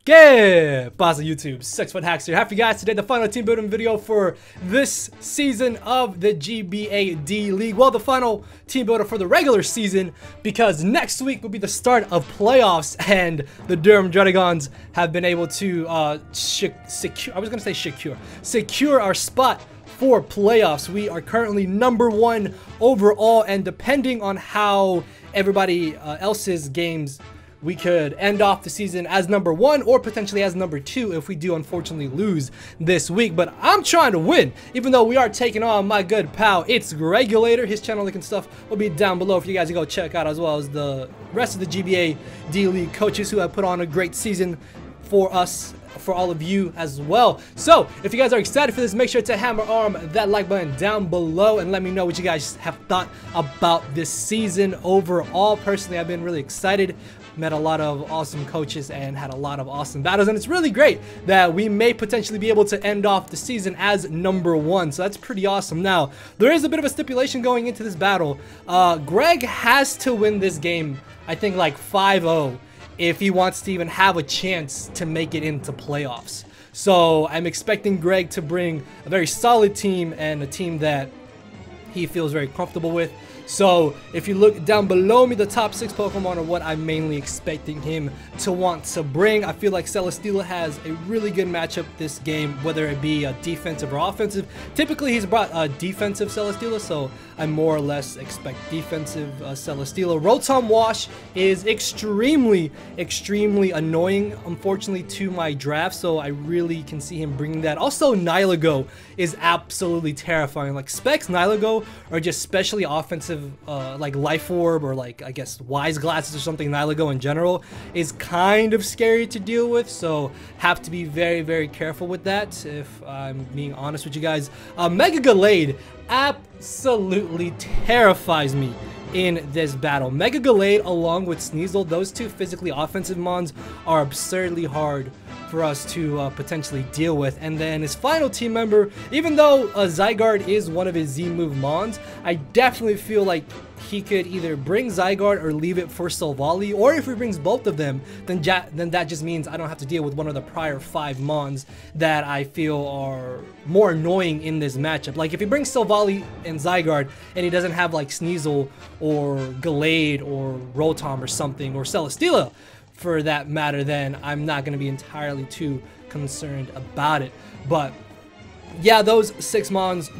¿Qué pasa, YouTube? 6 Hacks here. Happy guys, today the final team building video for this season of the GBA D League. Well, the final team builder for the regular season, because next week will be the start of playoffs, and the Durham Dragons have been able to secure our spot for playoffs. We are currently #1 overall, and depending on how everybody else's games, we could end off the season as #1 or potentially as #2 if we do unfortunately lose this week. But I'm trying to win, even though we are taking on my good pal, it's Regulator. His channel link and stuff will be down below for you guys to go check out, as well as the rest of the GBA D League coaches who have put on a great season for us, for all of you as well. So if you guys are excited for this, make sure to hammer that like button down below and let me know what you guys have thought about this season overall. Personally, I've been really excited. Met a lot of awesome coaches and had a lot of awesome battles, and it's really great that we may potentially be able to end off the season as #1, so that's pretty awesome. Now, there is a bit of a stipulation going into this battle. Greg has to win this game, I think like 5-0, if he wants to even have a chance to make it into playoffs. So I'm expecting Greg to bring a very solid team and a team that he feels very comfortable with. So if you look down below me, the top 6 Pokemon are what I'm mainly expecting him to want to bring. I feel like Celesteela has a really good matchup this game, whether it be defensive or offensive. Typically he's brought defensive Celesteela, so I more or less expect defensive Celesteela. Rotom Wash is extremely annoying, unfortunately, to my draft, so I really can see him bringing that. Also, Nilago is absolutely terrifying. Like, Specs Nilago are just specially offensive, like Life Orb or like, I guess, Wise Glasses or something. Nilago in general is kind of scary to deal with, so have to be very careful with that, if I'm being honest with you guys. Mega Gallade absolutely terrifies me in this battle. Mega Gallade along with Sneasel, those two physically offensive mons are absurdly hard for us to potentially deal with. And then his final team member, even though Zygarde is one of his Z-move mons, I definitely feel like he could either bring Zygarde or leave it for Silvally, or if he brings both of them, then that just means I don't have to deal with one of the prior 5 mons that I feel are more annoying in this matchup. Like, if he brings Silvally and Zygarde and he doesn't have like Sneasel or Gallade or Rotom or something, or Celesteela for that matter, then I'm not going to be entirely too concerned about it. But yeah, those 7 mons,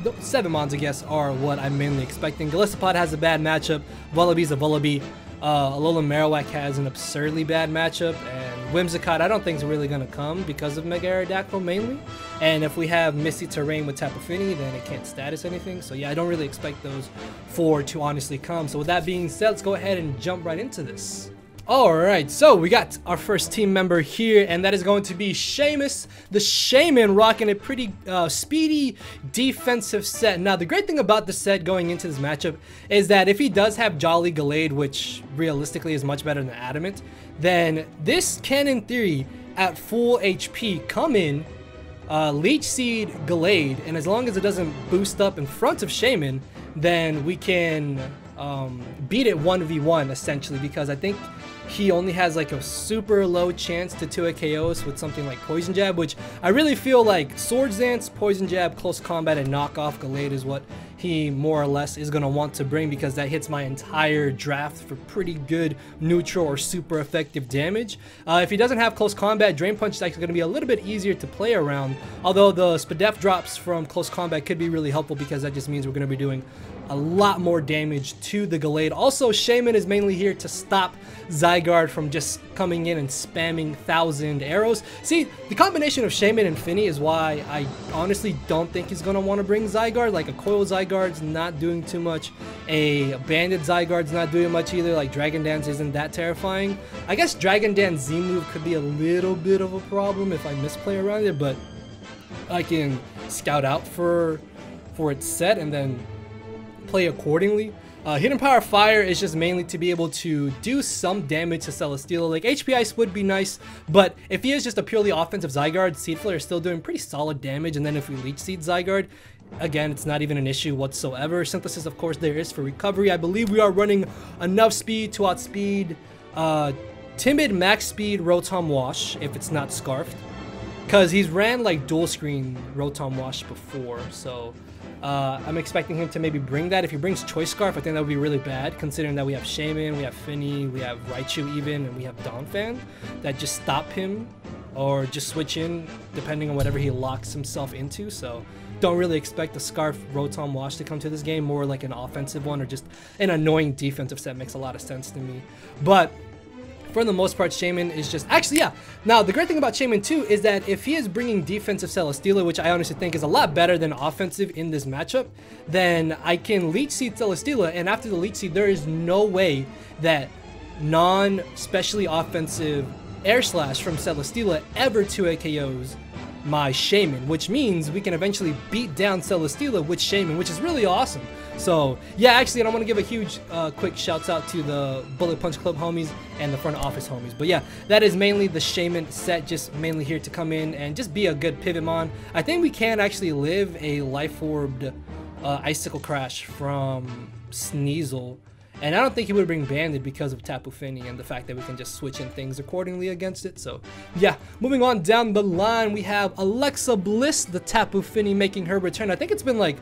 I guess, are what I'm mainly expecting. Golisopod has a bad matchup. Vullaby's a Vullaby. Alolan Marowak has an absurdly bad matchup, and Whimsicott I don't think is really going to come because of Mega Aerodactyl mainly. And if we have Misty Terrain with Tapu Fini, then it can't status anything. So yeah, I don't really expect those 4 to honestly come. So with that being said, let's go ahead and jump right into this. Alright, so we got our first team member here, and that is going to be Shaymin. The Shaymin rocking a pretty speedy defensive set. Now, the great thing about the set going into this matchup is that if he does have Jolly Gallade, which realistically is much better than Adamant, then this can, in theory, at full HP, come in, Leech Seed Gallade, and as long as it doesn't boost up in front of Shaymin, then we can beat it 1v1 essentially, because I think he only has like a super low chance to 2-hit KOs with something like Poison Jab, which I really feel like Swords Dance, Poison Jab, Close Combat, and Knock Off Gallade is what he more or less is going to want to bring, because that hits my entire draft for pretty good neutral or super effective damage. If he doesn't have Close Combat, Drain Punch is actually going to be a little bit easier to play around, although the Spadef drops from Close Combat could be really helpful, because that just means we're going to be doing a lot more damage to the Gallade. Also, Shaymin is mainly here to stop Zygarde from just coming in and spamming 1,000 arrows. See, the combination of Shaymin and Fini is why I honestly don't think he's going to want to bring Zygarde. Like, a Coil Zygarde's not doing too much. A Banded Zygarde's not doing much either. Like, Dragon Dance isn't that terrifying. I guess Dragon Dance Z-move could be a little bit of a problem if I misplay around it, but I can scout out for its set and then play accordingly. Hidden Power Fire is just mainly to be able to do some damage to Celesteela. Like, HP Ice would be nice, but if he is just a purely offensive Zygarde, Seed Flare is still doing pretty solid damage, and then if we Leech Seed Zygarde, again, it's not even an issue whatsoever. Synthesis, of course, there is for recovery. I believe we are running enough speed to outspeed timid max speed Rotom Wash if it's not scarfed, because he's ran like dual screen Rotom Wash before, so I'm expecting him to maybe bring that. If he brings Choice Scarf, I think that would be really bad, considering that we have Shaymin, we have Finny, we have Raichu even, and we have Donphan that just stop him or just switch in depending on whatever he locks himself into. So don't really expect the Scarf Rotom Wash to come to this game, more like an offensive one or just an annoying defensive set. Makes a lot of sense to me. But for the most part, Shaymin is just... Actually, yeah. Now, the great thing about Shaymin, too, is that if he is bringing defensive Celesteela, which I honestly think is a lot better than offensive in this matchup, then I can Leech Seed Celesteela, and after the Leech Seed, there is no way that non-specially offensive Air Slash from Celesteela ever 2-hit KOs my Shaymin, which means we can eventually beat down Celesteela with Shaymin, which is really awesome. So yeah, actually, I don't want to give a huge quick shouts out to the Bullet Punch Club homies and the front office homies, but yeah, that is mainly the Shaymin set, just mainly here to come in and just be a good pivot mon. I think we can actually live a Life Orbed Icicle Crash from Sneasel, and I don't think he would bring Banded because of Tapu Fini and the fact that we can just switch in things accordingly against it. So yeah, moving on down the line, we have Alexa Bliss, the Tapu Fini, making her return. I think it's been like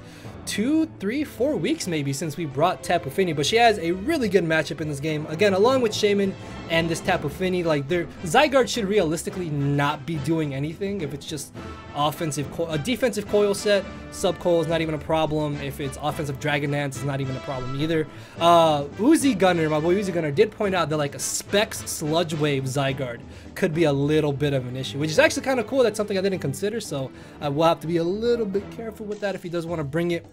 2, 3, 4 weeks maybe since we brought Tapu Fini, but she has a really good matchup in this game. Again, along with Shaymin and this Tapu Fini, like Zygarde should realistically not be doing anything if it's just offensive, a defensive Coil set. Sub Coil is not even a problem. If it's offensive Dragon Dance, it's not even a problem either. Uzi Gunner, my boy Uzi Gunner, did point out that like a Specs Sludge Wave Zygarde could be a little bit of an issue, which is actually kind of cool. That's something I didn't consider, so I will have to be a little bit careful with that if he does want to bring it.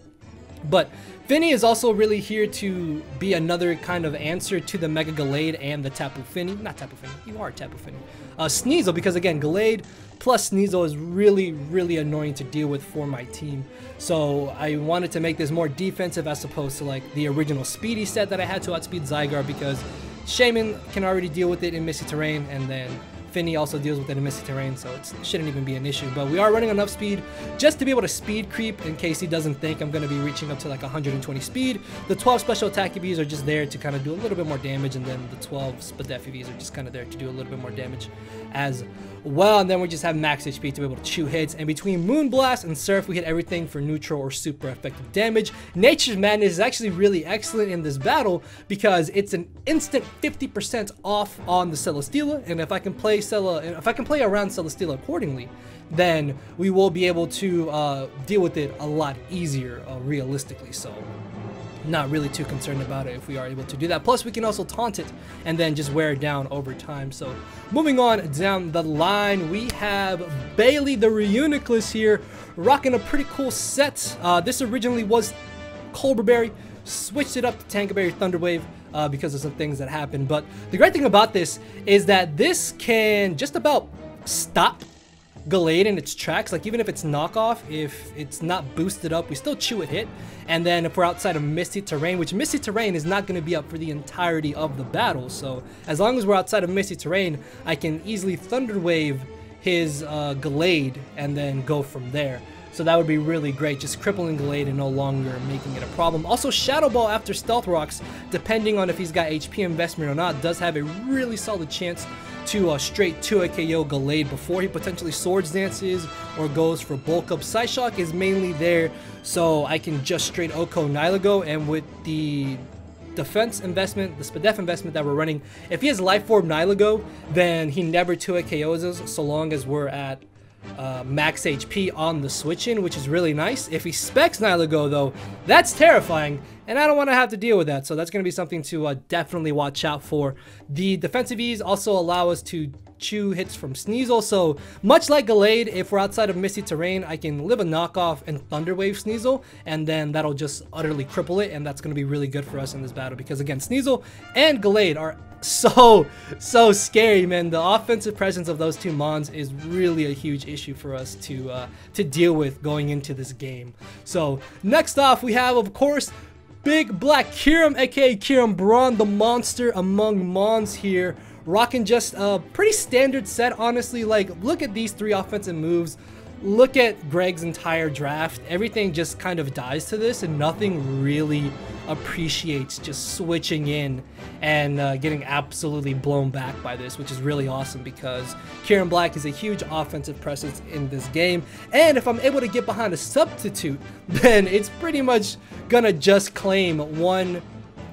But Finny is also really here to be another kind of answer to the Mega Gallade and the Tapu Fini. Not Tapu Fini, you are Tapu Fini. Sneasel, because again, Gallade plus Sneasel is really, really annoying to deal with for my team. So I wanted to make this more defensive as opposed to like the original Speedy set that I had to outspeed Zygarde, because Shaymin can already deal with it in Misty Terrain, and then Finny also deals with it in Misty Terrain, so it shouldn't even be an issue. But we are running enough speed just to be able to speed creep in case he doesn't think I'm going to be reaching up to like 120 speed. The 12 special attack EVs are just there to kind of do a little bit more damage, and then the 12 Spadef EVs are just kind of there to do a little bit more damage as well. And then we just have max HP to be able to chew hits. And between Moonblast and Surf, we hit everything for neutral or super effective damage. Nature's Madness is actually really excellent in this battle because it's an instant 50% off on the Celesteela, and if I can play around Celesteela accordingly, then we will be able to deal with it a lot easier realistically. So not really too concerned about it if we are able to do that. Plus we can also taunt it and then just wear it down over time. So moving on down the line, we have Bailey the Reuniclus here, rocking a pretty cool set. This originally was Cobra Berry, switched it up to Tankerberry Thunderwave because of some things that happened. But the great thing about this is that this can just about stop Gallade in its tracks. Like even if it's knockoff, if it's not boosted up, we still chew it hit. And then if we're outside of Misty Terrain, which Misty Terrain is not going to be up for the entirety of the battle, so as long as we're outside of Misty Terrain, I can easily Thunder Wave his Gallade and then go from there. So that would be really great, just crippling Gallade and no longer making it a problem. Also, Shadow Ball after Stealth Rocks, depending on if he's got HP investment or not, does have a really solid chance to straight 2-hit KO Gallade before he potentially Swords Dances or goes for bulk up. Psyshock is mainly there so I can just straight Oko Nilago, and with the defense investment, the Spadef investment that we're running, if he has Life Orb Nilago, then he never 2-hit KOs us so long as we're at max HP on the switch in, which is really nice. If he specs Nilago though, that's terrifying, and I don't want to have to deal with that, so that's going to be something to definitely watch out for. The defensive E's also allow us to chew hits from Sneasel, so much like Gallade, if we're outside of Misty Terrain, I can live a knockoff and Thunder Wave Sneasel, and then that'll just utterly cripple it, and that's going to be really good for us in this battle, because again, Sneasel and Gallade are so scary, man. The offensive presence of those two mons is really a huge issue for us to deal with going into this game. So next off, we have, of course, Big Black Hyrum, aka Kyurem Braun, the monster among mons here, rocking just a pretty standard set, honestly. Like, look at these 3 offensive moves. Look at Greg's entire draft. Everything just kind of dies to this, and nothing really appreciates just switching in and getting absolutely blown back by this, which is really awesome because Kieran Black is a huge offensive presence in this game. And if I'm able to get behind a substitute, then it's pretty much gonna just claim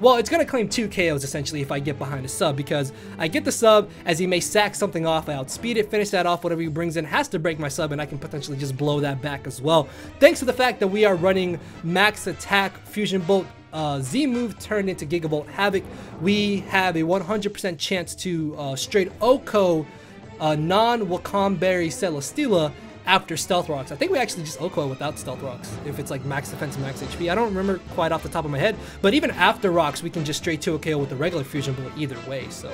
it's going to claim 2 KOs essentially if I get behind a sub, because I get the sub as he may sack something off, I outspeed it, finish that off, whatever he brings in has to break my sub, and I can potentially just blow that back as well. Thanks to the fact that we are running max attack Fusion Bolt Z move turned into Gigabolt Havoc, we have a 100% chance to straight Oko non-Wakamberry Celesteela after Stealth Rocks. I think we actually just Oko without Stealth Rocks if it's like max defense, max HP. I don't remember quite off the top of my head, but even after Rocks, we can just straight 2 KO with the regular Fusion Bullet either way, so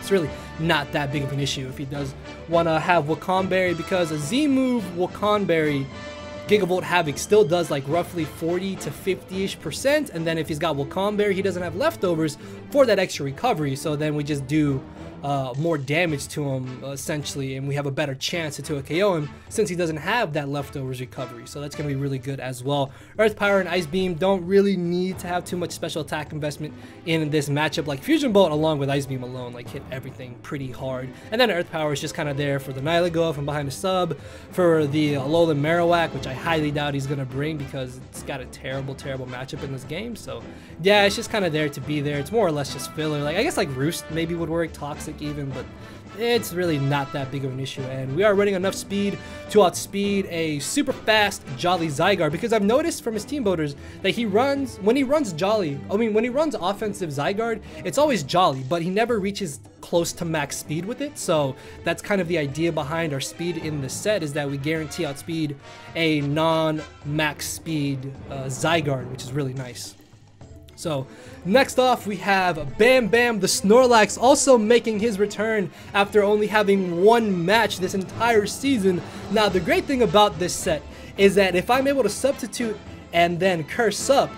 it's really not that big of an issue if he does want to have Wakamberry, because a Z move Wakamberry Gigavolt Havoc still does like roughly 40 to 50-ish%, and then if he's got Wakamberry, he doesn't have leftovers for that extra recovery, so then we just do more damage to him essentially, and we have a better chance to 2 KO him since he doesn't have that leftovers recovery, so that's going to be really good as well. Earth Power and Ice Beam don't really need to have too much special attack investment in this matchup, like Fusion Bolt along with Ice Beam alone like hit everything pretty hard, and then Earth Power is just kind of there for the Nylago from behind the sub, for the Alolan Marowak, which I highly doubt he's going to bring because it's got a terrible matchup in this game, so yeah, it's just kind of there to be there. It's more or less just filler. Like I guess like Roost maybe would work, Toxic even, but it's really not that big of an issue, and we are running enough speed to outspeed a super fast Jolly Zygarde, because I've noticed from his team builders that when he runs offensive Zygarde, it's always Jolly, but he never reaches close to max speed with it, so that's kind of the idea behind our speed in the set, is that we guarantee outspeed a non-max speed Zygarde, which is really nice. So next off, we have Bam Bam the Snorlax, also making his return after only having 1 match this entire season. Now the great thing about this set is that if I'm able to substitute and then curse up,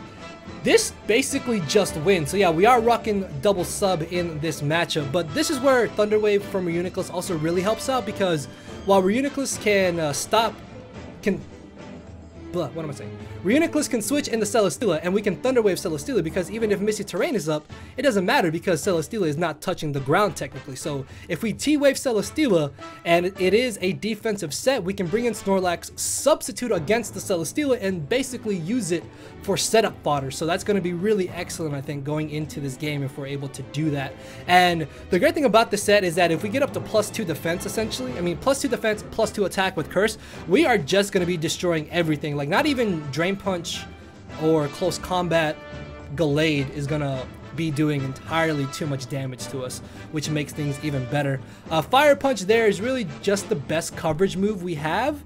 this basically just wins. So yeah, we are rocking double sub in this matchup, but this is where Thunder Wave from Reuniclus also really helps out, because while Reuniclus Reuniclus can switch into Celesteela, and we can Thunder Wave Celesteela, because even if Misty Terrain is up, it doesn't matter because Celesteela is not touching the ground technically. So if we T-Wave Celesteela and it is a defensive set, we can bring in Snorlax, substitute against the Celesteela, and basically use it for setup fodder. So that's going to be really excellent, I think, going into this game if we're able to do that. And the great thing about this set is that if we get up to +2 defense, essentially, I mean +2 defense, +2 attack with Curse, we are just going to be destroying everything. Like not even Drain Punch or Close Combat Gallade is gonna be doing entirely too much damage to us, which makes things even better. Fire Punch there is really just the best coverage move we have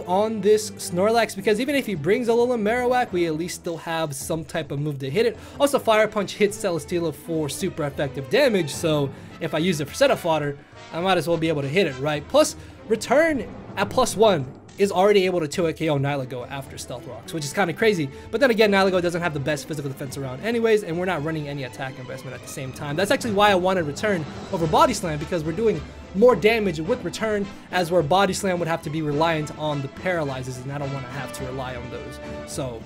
on this Snorlax, because even if he brings a Alolan Marowak, we at least still have some type of move to hit it. Also, Fire Punch hits Celesteela for super effective damage, so if I use it for setup fodder, I might as well be able to hit it, right? Plus, Return at +1 is already able to 2 KO Nylago after Stealth Rocks, which is kind of crazy. But then again, Nylago doesn't have the best physical defense around anyways, and we're not running any attack investment at the same time. That's actually why I wanted Return over Body Slam, because we're doing more damage with Return, as where Body Slam would have to be reliant on the paralyzes, and I don't want to have to rely on those. So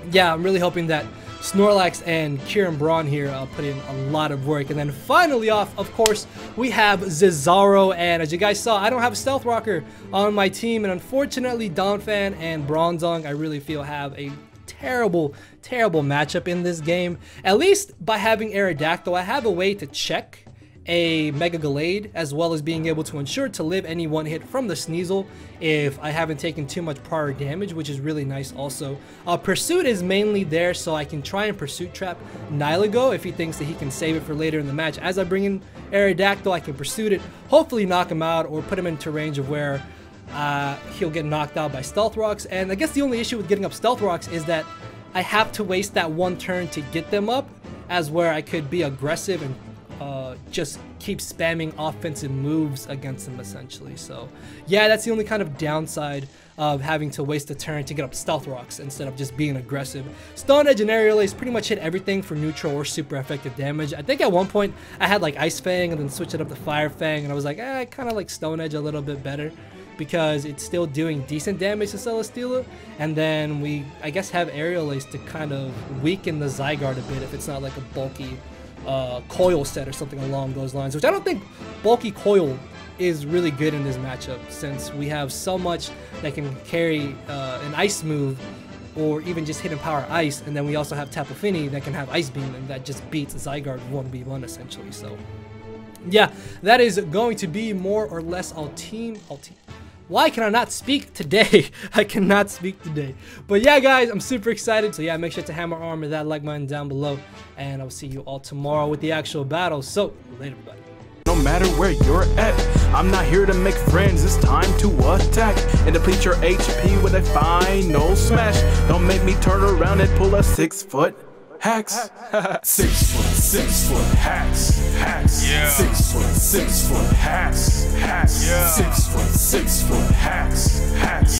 yeah, I'm really hoping that Snorlax and Kieran Braun here put in a lot of work. And then finally off, of course, we have Cesaro, and as you guys saw, I don't have a Stealth Rocker on my team, and unfortunately Donphan and Bronzong I really feel have a terrible matchup in this game. At least by having Aerodactyl, I have a way to check a Mega Gallade, as well as being able to ensure to live any one hit from the Sneasel if I haven't taken too much prior damage, which is really nice also. Pursuit is mainly there so I can try and Pursuit Trap Nylago if he thinks that he can save it for later in the match. As I bring in Aerodactyl, I can Pursuit it, hopefully knock him out or put him into range of where he'll get knocked out by Stealth Rocks. And I guess the only issue with getting up Stealth Rocks is that I have to waste that 1 turn to get them up, as where I could be aggressive and just keep spamming offensive moves against them essentially. So yeah, that's the only kind of downside of having to waste a turn to get up Stealth Rocks instead of just being aggressive. Stone Edge and Aerial Ace pretty much hit everything for neutral or super effective damage. I think at one point I had like Ice Fang and then switch it up to Fire Fang, and I was like, I kind of like Stone Edge a little bit better. because it's still doing decent damage to Celesteela. And then we, I guess, have Aerial Ace to kind of weaken the Zygarde a bit if it's not like a bulky coil set or something along those lines, which I don't think bulky coil is really good in this matchup, since we have so much that can carry an ice move or even just hidden power ice, and then we also have Tapu Fini that can have Ice Beam, and that just beats Zygarde 1v1 essentially. So yeah, that is going to be more or less all team. Why can I not speak today? I cannot speak today. But yeah, guys, I'm super excited. So yeah, make sure to hammer armor that like button down below, and I'll see you all tomorrow with the actual battle. So later, everybody. No matter where you're at, I'm not here to make friends, it's time to attack and deplete your HP with a final smash. Don't make me turn around and pull a 6-foot hacks. 6 foot hacks, yeah. 6 foot hacks, yeah. 6 foot hacks.